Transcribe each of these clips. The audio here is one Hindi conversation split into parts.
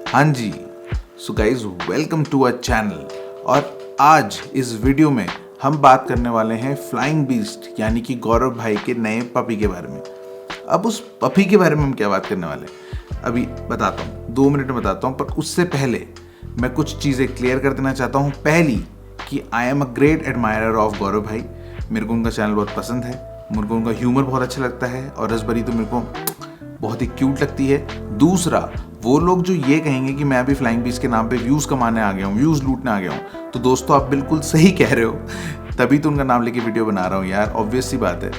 हाँ जी, so guys welcome to our channel. और आज इस वीडियो में हम बात करने वाले हैं फ्लाइंग बीस्ट यानी कि गौरव भाई के नए पपी के बारे में। अब उस पपी के बारे में हम क्या बात करने वाले हैं अभी बताता हूँ, 2 मिनट में बताता हूँ। पर उससे पहले मैं कुछ चीज़ें क्लियर कर देना चाहता हूँ। पहली कि I am a great admirer of Gaurav भाई। मेरे को उनका चैनल बहुत पसंद है, मेरे को उनका ह्यूमर बहुत अच्छा लगता है और रसभरी तो मेरे को बहुत ही क्यूट लगती है। दूसरा, वो लोग जो ये कहेंगे कि मैं अभी फ्लाइंग बीस्ट के नाम पे व्यूज़ कमाने आ गया हूँ, व्यूज़ लूटने आ गया हूँ, तो दोस्तों आप बिल्कुल सही कह रहे हो। तभी तो उनका नाम लेके वीडियो बना रहा हूँ यार, ऑब्वियस सी बात है।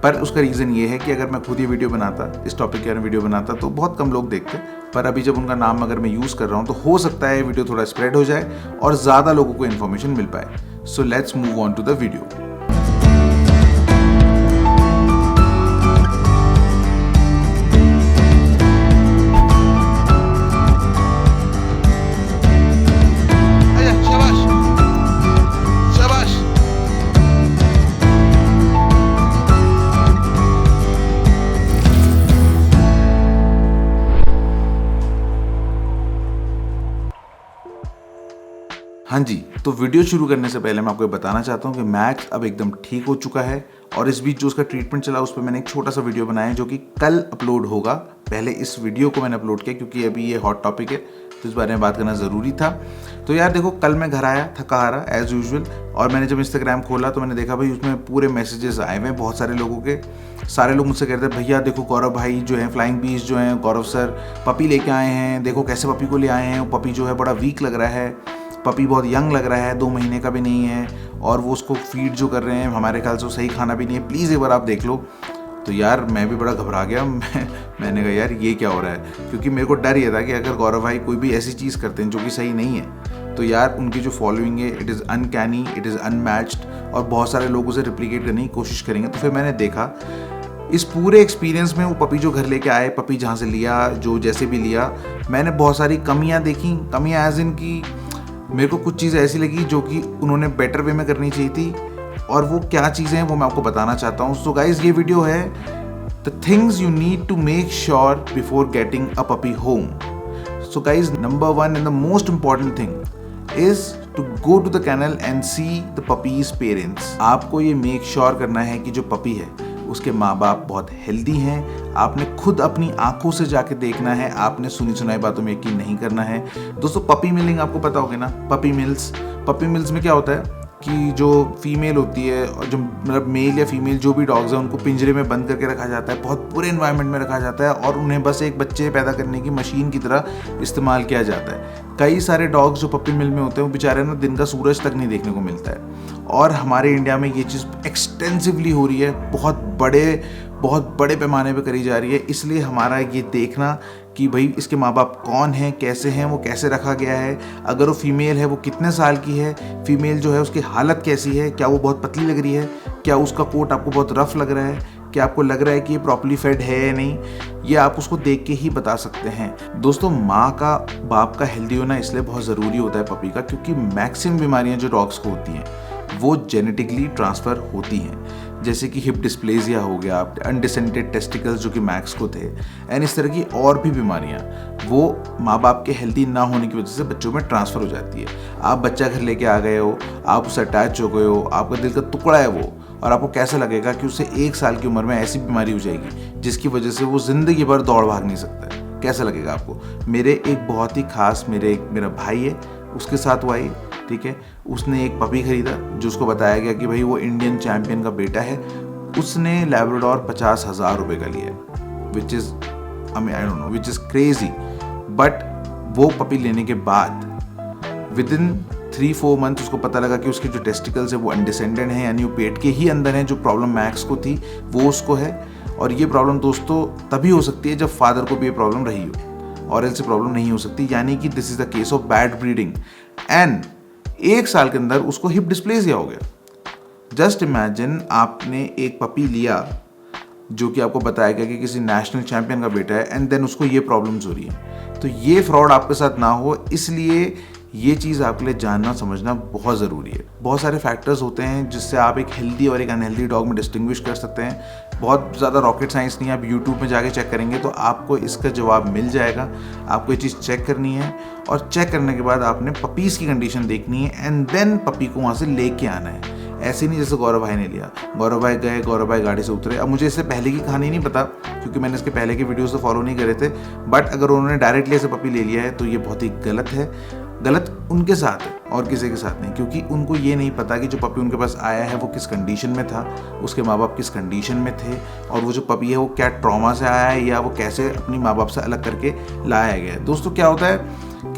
पर उसका रीज़न ये है कि अगर मैं खुद ये वीडियो बनाता, इस टॉपिक के बारे में वीडियो बनाता, तो बहुत कम लोग देखते। पर अभी जब उनका नाम अगर मैं यूज़ कर रहा हूँ तो हो सकता है ये वीडियो थोड़ा स्प्रेड हो जाए और ज़्यादा लोगों को इन्फॉर्मेशन मिल पाए। So let's move on to the video. हाँ जी, तो वीडियो शुरू करने से पहले मैं आपको बताना चाहता हूँ कि मैक्स अब एकदम ठीक हो चुका है और इस बीच जो उसका ट्रीटमेंट चला उस पर मैंने एक छोटा सा वीडियो बनाया है जो कि कल अपलोड होगा। पहले इस वीडियो को मैंने अपलोड किया क्योंकि अभी ये हॉट टॉपिक है तो इस बारे में बात करना ज़रूरी था। तो यार देखो, कल मैं घर आया थका हारा एज़ यूजुअल और मैंने जब इंस्टाग्राम खोला तो मैंने देखा भाई उसमें पूरे मैसेजेस आए हुए हैं बहुत सारे लोगों के। सारे लोग मुझसे कहते हैं भैया देखो गौरव भाई जो है फ्लाइंग बीस्ट जो है गौरव सर पपी लेके आए हैं, देखो कैसे पपी को ले आए हैं, वो पपी जो है बड़ा वीक लग रहा है, पपी बहुत यंग लग रहा है, 2 महीने का भी नहीं है और वो उसको फीड जो कर रहे हैं हमारे ख्याल से सही खाना भी नहीं है, प्लीज़ एक बार आप देख लो। तो यार मैं भी बड़ा घबरा गया। मैंने कहा यार ये क्या हो रहा है, क्योंकि मेरे को डर ये था कि अगर गौरव भाई कोई भी ऐसी चीज़ करते हैं जो कि सही नहीं है तो यार उनकी जो फॉलोइंग है it is uncanny, it is unmatched और बहुत सारे लोग उसे रिप्लिकेट करने की कोशिश करेंगे। तो फिर मैंने देखा इस पूरे एक्सपीरियंस में वो पपी जो घर लेके आए, पपी जहाँ से लिया, जो जैसे भी लिया, मैंने बहुत सारी कमियाँ देखी। कमियाँ एज इन की मेरे को कुछ चीज़ें ऐसी लगी जो कि उन्होंने बेटर वे में करनी चाहिए थी और वो क्या चीज़ें हैं वो मैं आपको बताना चाहता हूँ। सो गाइज ये वीडियो है the things you need to make sure before getting a puppy home. So guys number 1 and the most important thing is to go to the kennel and see the puppy's parents. आपको ये मेक श्योर करना है कि जो पपी है उसके माँ बाप बहुत हेल्दी हैं। आपने खुद अपनी आंखों से जाके देखना है, आपने सुनी सुनाई बातों में यकीन नहीं करना है। दोस्तों पपी मिलिंग आपको पता होगा ना, पपी मिल्स में क्या होता है कि जो फीमेल होती है और जो मतलब मेल या फीमेल जो भी डॉग्स हैं उनको पिंजरे में बंद करके रखा जाता है, बहुत बुरे एनवायरनमेंट में रखा जाता है और उन्हें बस एक बच्चे पैदा करने की मशीन की तरह इस्तेमाल किया जाता है। कई सारे डॉग्स जो पपी मिल में होते हैं वो बेचारे ना दिन का सूरज तक नहीं देखने को मिलता है और हमारे इंडिया में ये चीज़ एक्सटेंसिवली हो रही है, बहुत बड़े पैमाने पे करी जा रही है। इसलिए हमारा ये देखना कि भाई इसके माँ बाप कौन हैं, कैसे हैं, वो कैसे रखा गया है, अगर वो फीमेल है वो कितने साल की है, फीमेल जो है उसकी हालत कैसी है, क्या वो बहुत पतली लग रही है, क्या उसका कोट आपको बहुत रफ लग रहा है, क्या आपको लग रहा है कि ये प्रॉपर्ली फेड है या नहीं, ये आप उसको देख के ही बता सकते हैं। दोस्तों माँ का बाप का हेल्दी होना इसलिए बहुत ज़रूरी होता है पपी का, क्योंकि मैक्सिमम बीमारियाँ जो डॉग्स को होती हैं वो जेनेटिकली ट्रांसफ़र होती हैं, जैसे कि हिप डिस्प्लेजिया हो गया, अनडिसेंटेड टेस्टिकल्स जो कि मैक्स को थे, एंड इस तरह की और भी बीमारियां वो माँ बाप के हेल्दी ना होने की वजह से बच्चों में ट्रांसफ़र हो जाती है। आप बच्चा घर लेके आ गए हो, आप उससे अटैच हो गए हो, आपका दिल का टुकड़ा है वो, और आपको कैसा लगेगा कि उसे 1 साल की उम्र में ऐसी बीमारी हो जाएगी जिसकी वजह से वो ज़िंदगी भर दौड़ भाग नहीं सकता है, कैसा लगेगा आपको। मेरे एक बहुत ही खास मेरा भाई है, उसके साथ हुआ ही, ठीक है, उसने एक पपी खरीदा जो उसको बताया गया कि भाई वो इंडियन चैंपियन का बेटा है। उसने लैब्राडोर 50,000 रुपये का लिया, which is I don't know which is crazy. But वो पपी लेने के बाद विद इन 3-4 मंथ उसको पता लगा कि उसके जो टेस्टिकल्स है वो अनडिसेंडेड हैं, यानी वो पेट के ही अंदर हैं। जो प्रॉब्लम मैक्स को थी वो उसको है, और ये प्रॉब्लम दोस्तों तभी हो सकती है जब फादर को भी ये प्रॉब्लम रही हो, और ऐसी प्रॉब्लम नहीं हो सकती, यानी कि this is the case of bad breeding. And 1 साल के अंदर उसको हिप डिस्प्लेसिया हो गया। जस्ट इमेजिन, आपने एक पपी लिया जो कि आपको बताया गया कि किसी नेशनल चैंपियन का बेटा है, एंड देन उसको ये प्रॉब्लम्स हो रही है। तो ये फ्रॉड आपके साथ ना हो, इसलिए ये चीज़ आपके लिए जानना समझना बहुत ज़रूरी है। बहुत सारे फैक्टर्स होते हैं जिससे आप एक हेल्दी और एक अनहेल्दी डॉग में डिस्टिंग्विश कर सकते हैं। बहुत ज़्यादा रॉकेट साइंस नहीं है, आप यूट्यूब में जाके चेक करेंगे तो आपको इसका जवाब मिल जाएगा। आपको ये चीज़ चेक करनी है और चेक करने के बाद आपने पपीज़ की कंडीशन देखनी है एंड देन पपी को वहाँ से लेके आना है। ऐसे नहीं जैसे गौरव भाई ने लिया, गौरव भाई गए, गौरव भाई गाड़ी से उतरे। अब मुझे इससे पहले की कहानी नहीं पता क्योंकि मैंने इसके पहले के वीडियोस तो फॉलो नहीं करे थे, बट अगर उन्होंने डायरेक्टली ऐसे पपी ले लिया है तो ये बहुत ही गलत है। गलत उनके साथ है और किसी के साथ नहीं, क्योंकि उनको ये नहीं पता कि जो पपी उनके पास आया है वो किस कंडीशन में था, उसके माँ बाप किस कंडीशन में थे, और वो जो पपी है वो क्या ट्रॉमा से आया है या वो कैसे अपनी माँ बाप से अलग करके लाया गया है। दोस्तों क्या होता है,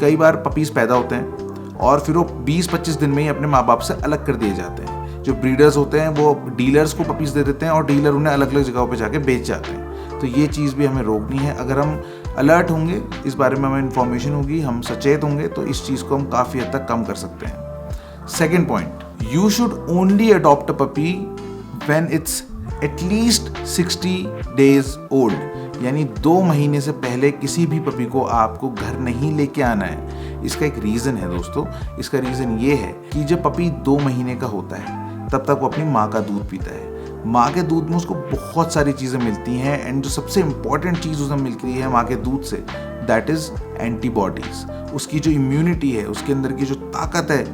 कई बार पपीज़ पैदा होते हैं और फिर वो 20-25 दिन में ही अपने माँ बाप से अलग कर दिए जाते हैं। जो ब्रीडर्स होते हैं वो डीलर्स को पपीज़ दे देते हैं और डीलर उन्हें अलग अलग जगहों पे जाके बेच जाते हैं। तो ये चीज़ भी हमें रोकनी है। अगर हम अलर्ट होंगे, इस बारे में हमें इन्फॉर्मेशन होगी, हम सचेत होंगे तो इस चीज़ को हम काफ़ी हद तक कम कर सकते हैं। Second point, you should only adopt a puppy when it's at least 60 days old, यानी 2 महीने से पहले किसी भी पपी को आपको घर नहीं लेके आना है। इसका एक रीज़न है दोस्तों, इसका रीज़न ये है कि जब पपी 2 महीने का होता है तब तक वो अपनी माँ का दूध पीता है। माँ के दूध में उसको बहुत सारी चीज़ें मिलती हैं एंड जो सबसे इम्पॉर्टेंट चीज़ उसे मिलती है माँ के दूध से, दैट इज़ एंटीबॉडीज़। उसकी जो इम्यूनिटी है, उसके अंदर की जो ताकत है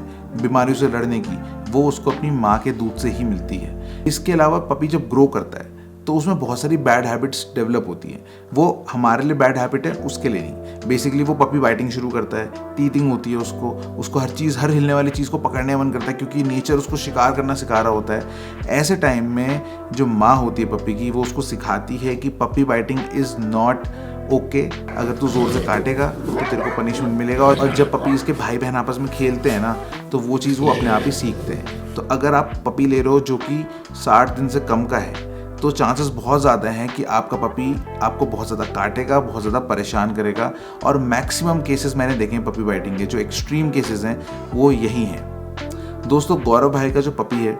बीमारियों से लड़ने की, वो उसको अपनी माँ के दूध से ही मिलती है। इसके अलावा पपी जब ग्रो करता है तो उसमें बहुत सारी बैड हैबिट्स डेवलप होती हैं। वो हमारे लिए बैड हैबिट है, उसके लिए नहीं। बेसिकली वो पपी बाइटिंग शुरू करता है, टीथिंग होती है उसको हर चीज़, हर हिलने वाली चीज़ को पकड़ने का मन करता है क्योंकि नेचर उसको शिकार करना सिखा रहा होता है। ऐसे टाइम में जो माँ होती है पपी की, वो उसको सिखाती है कि puppy biting is not okay. अगर तू जोर से काटेगा तो तेरे को पनिशमेंट मिलेगा। और जब पपीज़ के भाई बहन आपस में खेलते हैं ना, तो वो चीज़ वो अपने आप ही सीखते हैं। तो अगर आप पपी ले रहे हो जो कि 60 दिन से कम का है, तो चांसेस बहुत ज़्यादा हैं कि आपका पपी आपको बहुत ज़्यादा काटेगा, बहुत ज़्यादा परेशान करेगा। और मैक्सिमम केसेस मैंने देखे हैं पपी बाइटिंग के, जो एक्सट्रीम केसेस हैं वो यही हैं। दोस्तों गौरव भाई का जो पपी है,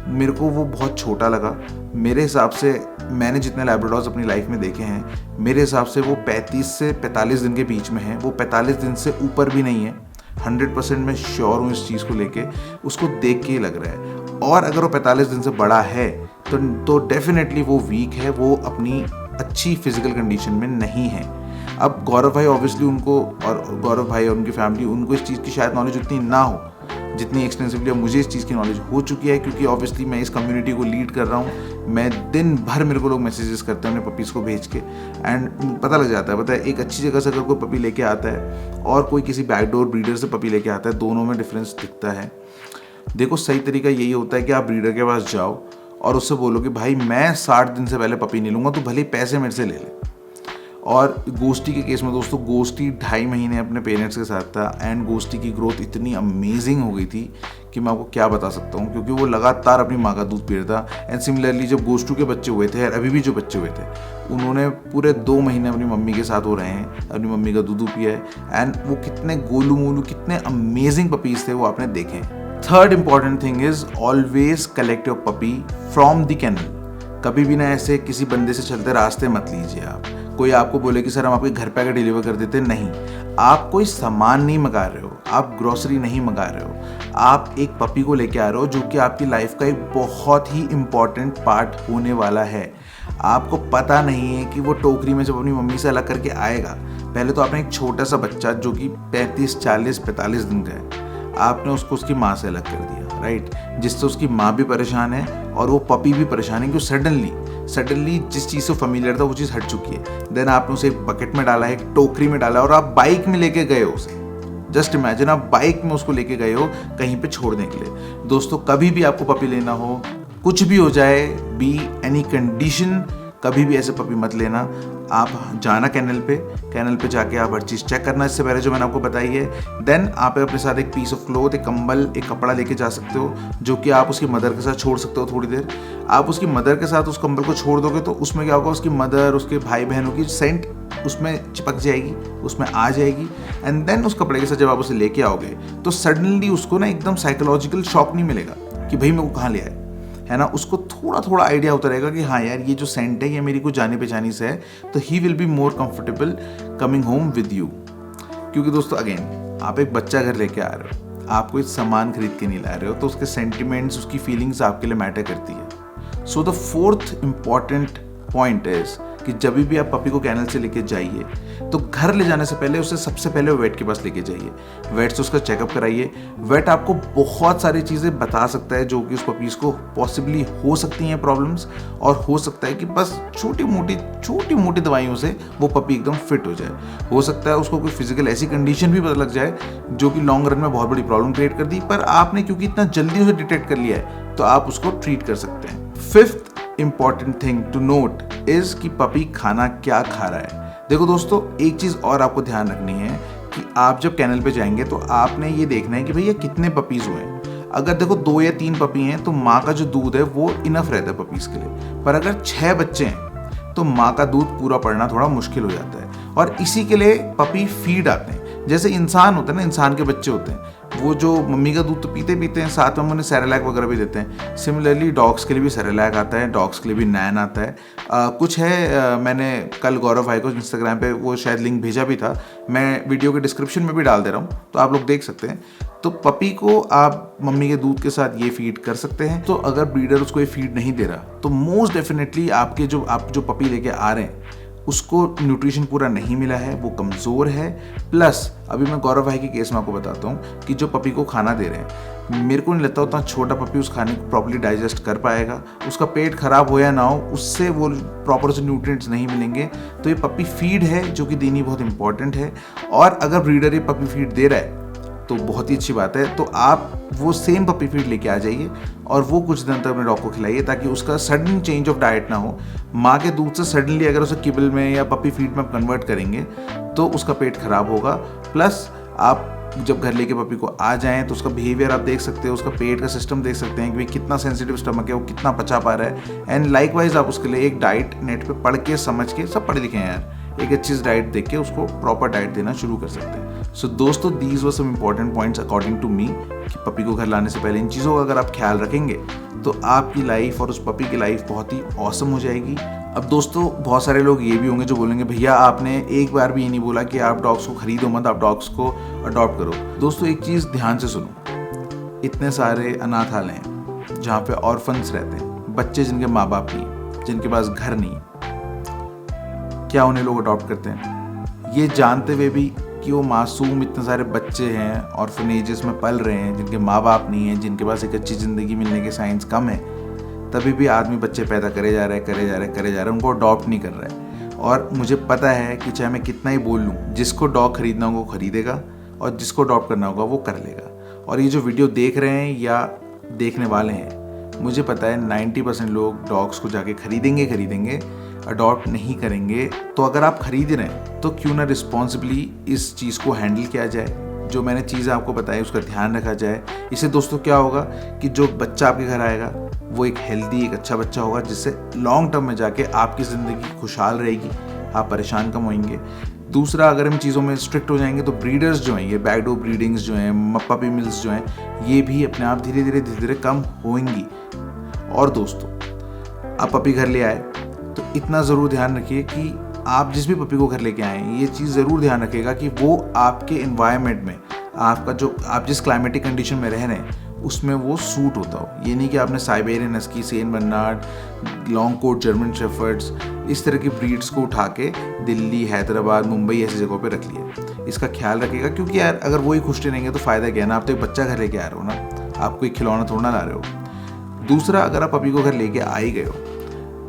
मेरे को वो बहुत छोटा लगा। मेरे हिसाब से मैंने जितने लैब्राडोर्स अपनी लाइफ में देखे हैं, मेरे हिसाब से वो 35 से 45 दिन के बीच में है। वो 45 दिन से ऊपर भी नहीं है। 100% मैं श्योर हूँ इस चीज़ को लेके, उसको देख के ही लग रहा है। और अगर वो 45 दिन से बड़ा है तो डेफिनेटली वो वीक है, वो अपनी अच्छी फिजिकल कंडीशन में नहीं है। अब गौरव भाई ऑब्वियसली उनको, और गौरव भाई और उनकी फैमिली, उनको इस चीज़ की शायद नॉलेज उतनी ना हो जितनी एक्सटेंसिवली मुझे इस चीज़ की नॉलेज हो चुकी है, क्योंकि ऑब्वियसली मैं इस कम्युनिटी को लीड कर रहा हूँ। मैं दिन भर, मेरे को लोग मैसेजेस करते हैं अपने पपीज़ को भेज के, एंड पता लग जाता है। पता है, एक अच्छी जगह से अगर कोई पपी लेके आता है और कोई किसी बैकडोर ब्रीडर से पपी लेके आता है, दोनों में डिफरेंस दिखता है। देखो, सही तरीका यही होता है कि आप ब्रीडर के पास जाओ और उससे बोलो कि भाई मैं 60 दिन से पहले पपी नहीं लूँगा, तो भले ही पैसे मेरे से ले ले। और गोस्टी के केस में दोस्तों, गोस्टी 2.5 महीने अपने पेरेंट्स के साथ था एंड गोस्टी की ग्रोथ इतनी अमेजिंग हो गई थी कि मैं आपको क्या बता सकता हूँ, क्योंकि वो लगातार अपनी माँ का दूध पी रहा था। एंड सिमिलरली जब गोस्टू के बच्चे हुए थे और अभी भी जो बच्चे हुए थे, उन्होंने पूरे 2 महीने अपनी मम्मी के साथ हो रहे हैं, अपनी मम्मी का दूध पिया है। एंड वो कितने गोलू मोलू, कितने अमेजिंग पपीज़ थे वो आपने देखे। Third important thing is always collect your puppy from the kennel. कभी भी ना ऐसे किसी बंदे से चलते रास्ते मत लीजिए आप। कोई आपको बोले कि सर हम आपके घर पे आकर डिलीवर कर देते, नहीं। आप कोई सामान नहीं मंगा रहे हो, आप ग्रोसरी नहीं मंगा रहे हो, आप एक पपी को लेके आ रहे हो जो कि आपकी लाइफ का एक बहुत ही इम्पॉर्टेंट पार्ट होने वाला है। आपको पता नहीं है कि वो टोकरी में जब अपनी मम्मी से अलग करके आएगा, पहले तो आपने एक छोटा सा बच्चा जो कि 35, 40, 45 दिन का है, आपने उसको उसकी माँ से अलग कर दिया, राइट, जिससे उसकी माँ भी परेशान है और वो पपी भी परेशान है, क्योंकि सडनली जिस चीज़ से फेमिलियर था वो चीज़ हट चुकी है। देन आपने उसे एक बकेट में डाला है, एक टोकरी में डाला, और आप बाइक में लेके गए हो उसे। जस्ट इमेजिन, आप बाइक में उसको लेके गए हो कहीं पे छोड़ने के लिए। दोस्तों, कभी भी आपको पपी लेना हो, कुछ भी हो जाए, बी एनी कंडीशन, कभी भी ऐसे पपी मत लेना। आप जाना कैनल पे जाके आप हर चीज़ चेक करना इससे पहले जो मैंने आपको बताई है। देन आप अपने साथ एक पीस ऑफ क्लोथ, एक कंबल, एक कपड़ा लेके जा सकते हो, जो कि आप उसकी मदर के साथ छोड़ सकते हो थोड़ी देर। आप उसकी मदर के साथ उस कंबल को छोड़ दोगे तो उसमें क्या होगा, उसकी मदर, उसके भाई बहनों की सेंट उसमें चिपक जाएगी, उसमें आ जाएगी। एंड देन उस कपड़े के साथ जब आप उसे लेके आओगे तो सडनली उसको ना एकदम साइकोलॉजिकल शॉक नहीं मिलेगा कि भाई मेरे को कहाँ ले आए, है ना। उसको थोड़ा थोड़ा आइडिया होता रहेगा कि हाँ यार, ये जो सेंट है ये मेरी कुछ जानी पहचानी से है, तो he will be more comfortable coming home with you. क्योंकि दोस्तों अगेन आप एक बच्चा घर लेके आ रहे हो, आप कोई सामान खरीद के नहीं ला रहे हो, तो उसके सेंटिमेंट्स, उसकी फीलिंग्स आपके लिए मैटर करती है। So the fourth important point is कि जब भी आप पपी को कैनल से लेके जाइए तो घर ले जाने से पहले उसे सबसे पहले वेट के पास लेके जाइए। वेट से उसका चेकअप कराइए। वेट आपको बहुत सारी चीज़ें बता सकता है जो कि उस पपीज़ को पॉसिबली हो सकती हैं प्रॉब्लम्स, और हो सकता है कि बस छोटी मोटी दवाइयों से वो पपी एकदम फिट हो जाए। हो सकता है उसको कोई फिजिकल ऐसी कंडीशन भी पता लग जाए जो कि लॉन्ग रन में बहुत बड़ी प्रॉब्लम क्रिएट कर दी, पर आपने क्योंकि इतना जल्दी उसे डिटेक्ट कर लिया है तो आप उसको ट्रीट कर सकते हैं। Fifth important thing to note is कि पपी खाना क्या खा रहा है। देखो दोस्तों, एक चीज और आपको ध्यान रखनी है कि आप जब कैनल पे जाएंगे तो आपने ये देखना है कि भैया कितने पपीज हुए हैं। अगर देखो 2 या 3 पपी हैं तो माँ का जो दूध है वो इनफ रहता है पपीज के लिए, पर अगर 6 बच्चे हैं तो माँ का दूध पूरा पड़ना थोड़ा मुश्किल हो जाता है, और इसी के लिए पपी फीड आते हैं। जैसे इंसान होते हैं ना, इंसान के बच्चे होते हैं, वो जो मम्मी का दूध तो पीते हैं, साथ में हम उन्हें सेरेलैक वगैरह भी देते हैं। सिमिलरली डॉग्स के लिए भी सेरेलैक आता है, डॉग्स के लिए भी नैन आता है। कुछ है, मैंने कल गौरव भाई को इंस्टाग्राम पे वो शायद लिंक भेजा भी था, मैं वीडियो के डिस्क्रिप्शन में भी डाल दे रहा हूँ, तो आप लोग देख सकते हैं। तो पपी को आप मम्मी के दूध के साथ ये फीड कर सकते हैं। तो अगर ब्रीडर उसको ये फीड नहीं दे रहा तो मोस्ट डेफिनेटली आप जो पपी लेके आ रहे हैं उसको न्यूट्रिशन पूरा नहीं मिला है, वो कमज़ोर है। प्लस अभी मैं गौरव भाई के केस में आपको बताता हूँ कि जो पपी को खाना दे रहे हैं, मेरे को नहीं लगता उतना छोटा पपी उस खाने को प्रॉपर्ली डाइजेस्ट कर पाएगा। उसका पेट खराब हो या ना हो, उससे वो प्रॉपर से न्यूट्रिएंट्स नहीं मिलेंगे। तो ये पपी फीड है जो कि देनी बहुत इंपॉर्टेंट है, और अगर ब्रीडर ये पपी फीड दे रहा है तो बहुत ही अच्छी बात है। तो आप वो सेम पपी फीड लेके आ जाइए और वो कुछ दिन तक अपने डॉग को खिलाइए, ताकि उसका सडन चेंज ऑफ डाइट ना हो। माँ के दूध से सडनली अगर उसे किबल में या पपी फीड में आप कन्वर्ट करेंगे तो उसका पेट खराब होगा। प्लस आप जब घर लेके पपी को आ जाएं तो उसका बिहेवियर आप देख सकते हो, उसका पेट का सिस्टम देख सकते हैं कि भाई कितना सेंसिटिव स्टमक है, वो कितना पचा पा रहा है। एंड लाइकवाइज आप उसके लिए एक डाइट नेट पे पढ़ के समझ के, सब पढ़े लिखे हैं यार, एक अच्छी डाइट देख के उसको प्रॉपर डाइट देना शुरू कर सकते हैं। सो दोस्तों, these were some important points according to me कि पपी को घर लाने से पहले इन चीज़ों का अगर आप ख्याल रखेंगे तो आपकी लाइफ और उस पपी की लाइफ बहुत ही ऑसम हो जाएगी। अब दोस्तों, बहुत सारे लोग ये भी होंगे जो बोलेंगे भैया आपने एक बार भी ये नहीं बोला कि आप डॉग्स को खरीदो मत, आप डॉग्स को अडॉप्ट करो। दोस्तों, एक चीज़ ध्यान से सुनो, इतने सारे अनाथालय हैं जहाँ पे ऑर्फन्स रहते हैं, बच्चे जिनके माँ बाप नहीं, जिनके पास घर नहीं, क्या उन्हें लोग अडॉप्ट करते हैं ये जानते हुए भी कि वो मासूम इतने सारे बच्चे हैं ऑर्फनेजेस में पल रहे हैं, जिनके माँ बाप नहीं हैं, जिनके पास एक अच्छी ज़िंदगी मिलने के साइंस कम है, तभी भी आदमी बच्चे पैदा करे जा रहे हैं, उनको अडॉप्ट नहीं कर रहा है। और मुझे पता है कि चाहे मैं कितना ही बोल लूँ, जिसको डॉग खरीदना होगा वो खरीदेगा और जिसको अडॉप्ट करना होगा वो कर लेगा। और ये जो वीडियो देख रहे हैं या देखने वाले हैं, मुझे पता है 90% लोग डॉग्स को जाके खरीदेंगे, अडॉप्ट नहीं करेंगे। तो अगर आप खरीद रहे हैं तो क्यों ना रिस्पॉन्सिबली इस चीज़ को हैंडल किया जाए, जो मैंने चीज़ें आपको बताई उसका ध्यान रखा जाए। इससे दोस्तों क्या होगा कि जो बच्चा आपके घर आएगा वो एक हेल्दी, एक अच्छा बच्चा होगा, जिससे लॉन्ग टर्म में जाके आपकी ज़िंदगी खुशहाल रहेगी, आप परेशान कम होंगे। दूसरा, अगर हम चीज़ों में स्ट्रिक्ट हो जाएंगे तो ब्रीडर्स जो हैं, ये बैकडोर ब्रीडिंग्स जो हैं, पपी मिल्स जो हैं, ये भी अपने आप धीरे धीरे कम होंगी। और दोस्तों, आप पपी घर ले आए तो इतना ज़रूर ध्यान रखिए कि आप जिस भी पपी को घर लेके आए ये चीज़ ज़रूर ध्यान रखिएगा कि वो आपके एनवायरनमेंट में, आपका जो आप जिस क्लाइमेटिक कंडीशन में रह रहे हैं उसमें वो सूट होता हो। ये नहीं कि आपने Siberian husky, Saint Bernard, long coat German shepherds, इस तरह की ब्रीड्स को उठा के दिल्ली, हैदराबाद, मुंबई ऐसी जगहों पे रख लिया। इसका ख्याल रखिएगा, क्योंकि यार अगर वही खुश रहेंगे तो फ़ायदा क्या है ना। आप तो एक बच्चा घर लेके आ रहे हो ना, आप कोई खिलौना थोड़ा ला रहे हो। दूसरा, अगर आप पपी को घर लेके आ ही गए हो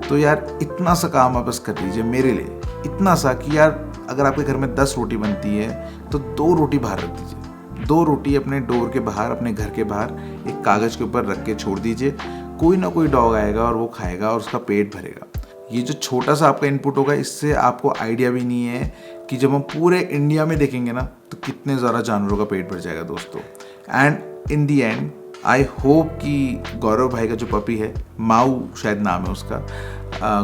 तो यार इतना सा काम आप बस कर लीजिए मेरे लिए, इतना सा कि यार अगर आपके घर में 10 रोटी बनती है तो 2 रोटी बाहर रख दीजिए। 2 रोटी अपने डोर के बाहर, अपने घर के बाहर एक कागज़ के ऊपर रख के छोड़ दीजिए। कोई ना कोई डॉग आएगा और वो खाएगा और उसका पेट भरेगा। ये जो छोटा सा आपका इनपुट होगा, इससे आपको आइडिया भी नहीं है कि जब हम पूरे इंडिया में देखेंगे ना तो कितने ज़्यादा जानवरों का पेट भर जाएगा दोस्तों। And in the and I hope कि गौरव भाई का जो पपी है, माऊ शायद नाम है उसका,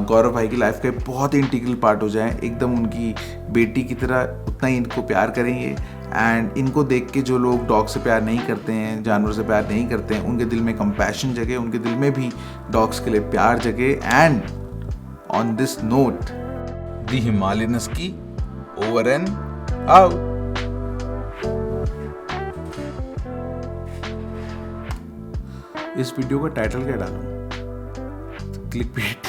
गौरव भाई की लाइफ का बहुत ही इंटीग्रल पार्ट हो जाए, एकदम उनकी बेटी की तरह उतना ही इनको प्यार करेंगे। एंड इनको देख के जो लोग डॉग से प्यार नहीं करते हैं, जानवर से प्यार नहीं करते हैं, उनके दिल में कंपैशन जगे, उनके दिल में भी डॉग्स के लिए प्यार जगे। And on this note, the Himalayan husky over and out. इस वीडियो का टाइटल क्या डालूं? क्लिक बेट,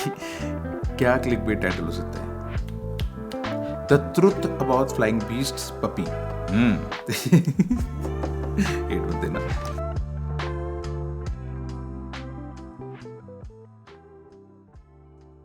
क्या क्लिक बेट टाइटल हो सकता है? The truth about flying beasts puppy. 8 मत देना।